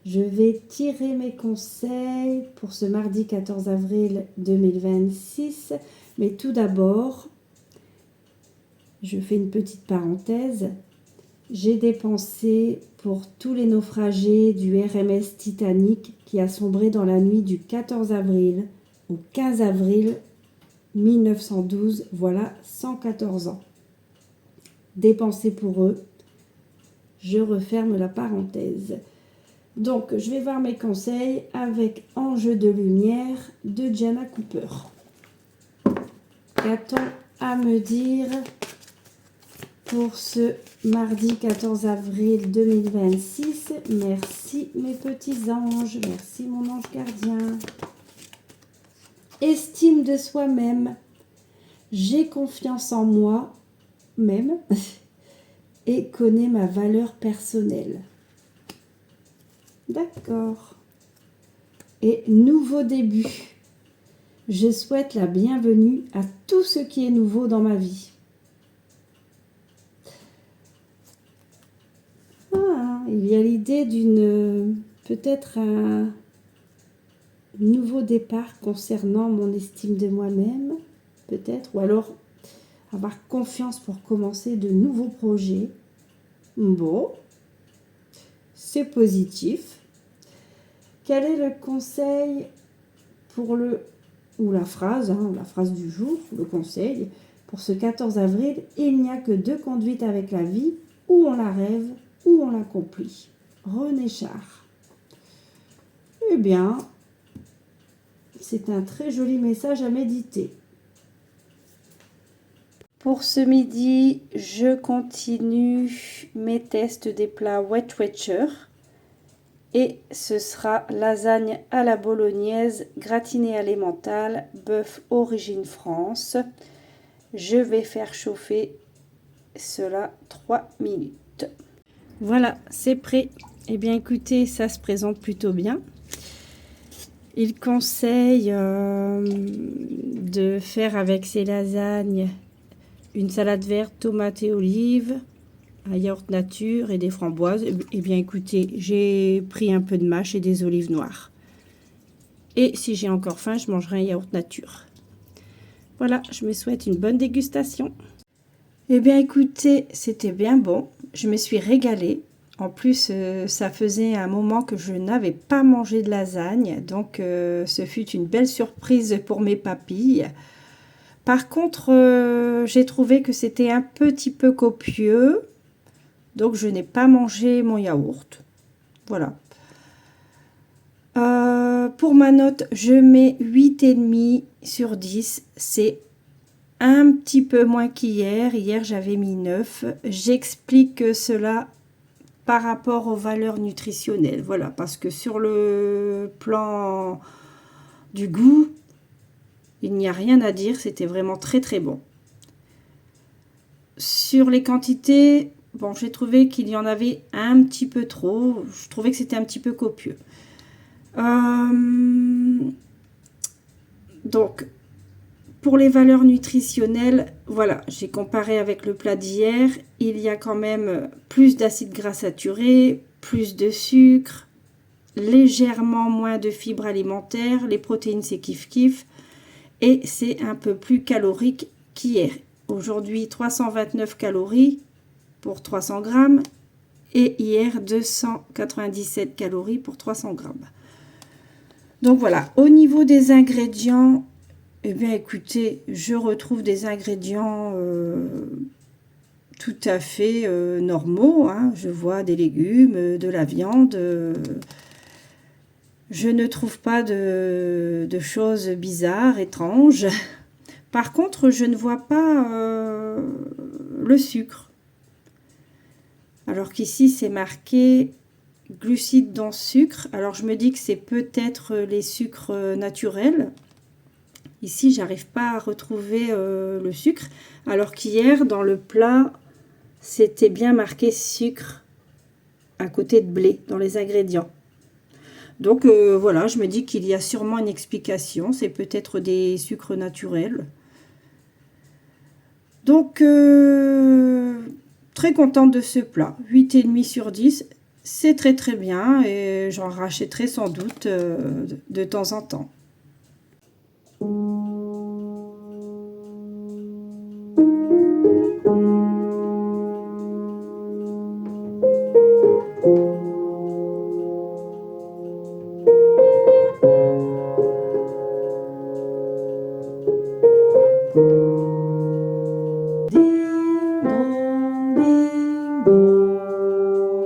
Je vais tirer mes conseils pour ce mardi 14 avril 2026. Mais tout d'abord, je fais une petite parenthèse. J'ai dépensé pour tous les naufragés du RMS Titanic qui a sombré dans la nuit du 14 avril au 15 avril 1912. Voilà 114 ans. Dépensé pour eux. Je referme la parenthèse. Donc, je vais voir mes conseils avec Enjeu de lumière de Gianna Cooper. Qu'a-t-on à me dire pour ce mardi 14 avril 2026? Merci mes petits anges, merci mon ange gardien. Estime de soi-même. J'ai confiance en moi-même et connais ma valeur personnelle. D'accord. Et nouveau début. Je souhaite la bienvenue à tout ce qui est nouveau dans ma vie. Ah, il y a l'idée d'une peut-être un nouveau départ concernant mon estime de moi-même, peut-être, ou alors avoir confiance pour commencer de nouveaux projets. Bon, c'est positif. Quel est le conseil pour le, ou la phrase du jour, le conseil, pour ce 14 avril? Il n'y a que deux conduites avec la vie, ou on la rêve, ou on l'accomplit. René Char. Eh bien, c'est un très joli message à méditer. Pour ce midi, je continue mes tests des plats Weight Watcher. Et ce sera lasagne à la bolognaise, gratinée à l'emmental, bœuf origine France. Je vais faire chauffer cela 3 minutes. Voilà, c'est prêt. Eh bien, écoutez, ça se présente plutôt bien. Il conseille de faire avec ces lasagnes une salade verte, tomate et olives, un yaourt nature et des framboises. Eh bien, écoutez, j'ai pris un peu de mâche et des olives noires. Et si j'ai encore faim, je mangerai un yaourt nature. Voilà, je me souhaite une bonne dégustation. Eh bien, écoutez, c'était bien bon. Je me suis régalée. En plus, ça faisait un moment que je n'avais pas mangé de lasagne. Donc, ce fut une belle surprise pour mes papilles. Par contre, j'ai trouvé que c'était un petit peu copieux. Donc, je n'ai pas mangé mon yaourt. Voilà. Pour ma note, je mets 8,5 sur 10. C'est un petit peu moins qu'hier. Hier, j'avais mis 9. J'explique cela par rapport aux valeurs nutritionnelles. Voilà, parce que sur le plan du goût, il n'y a rien à dire. C'était vraiment très très bon. Sur les quantités, bon, j'ai trouvé qu'il y en avait un petit peu trop. Je trouvais que c'était un petit peu copieux. Donc, pour les valeurs nutritionnelles, voilà, j'ai comparé avec le plat d'hier. Il y a quand même plus d'acides gras saturés, plus de sucre, légèrement moins de fibres alimentaires. Les protéines, c'est kiff-kiff. Et c'est un peu plus calorique qu'hier. Aujourd'hui, 329 calories pour 300 grammes. Et hier, 297 calories pour 300 grammes. Donc voilà, au niveau des ingrédients, eh bien écoutez, je retrouve des ingrédients tout à fait normaux. Hein. Je vois des légumes, de la viande. Je ne trouve pas de choses bizarres, étranges. Par contre, je ne vois pas le sucre. Alors qu'ici, c'est marqué glucides dans sucre. Alors, je me dis que c'est peut-être les sucres naturels. Ici, j'arrive pas à retrouver le sucre. Alors qu'hier, dans le plat, c'était bien marqué sucre à côté de blé dans les ingrédients. Donc, voilà, je me dis qu'il y a sûrement une explication. C'est peut-être des sucres naturels. Donc, très contente de ce plat. 8,5 sur 10. C'est très très bien et j'en rachèterai sans doute de temps en temps. Ding dong, ding dong, le carillon,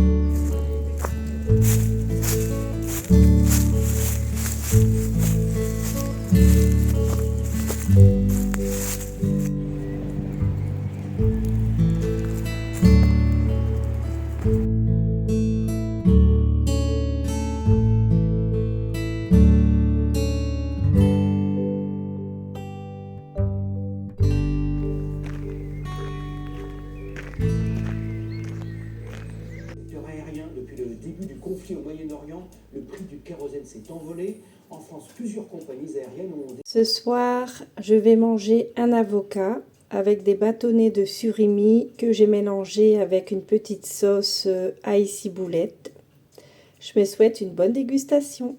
l'heure qui sonne, écoutez Depuis le début du conflit au Moyen-Orient, le prix du kérosène s'est envolé. En France, plusieurs compagnies aériennes ont... Ce soir, je vais manger un avocat avec des bâtonnets de surimi que j'ai mélangé avec une petite sauce ail ciboulette. Je me souhaite une bonne dégustation.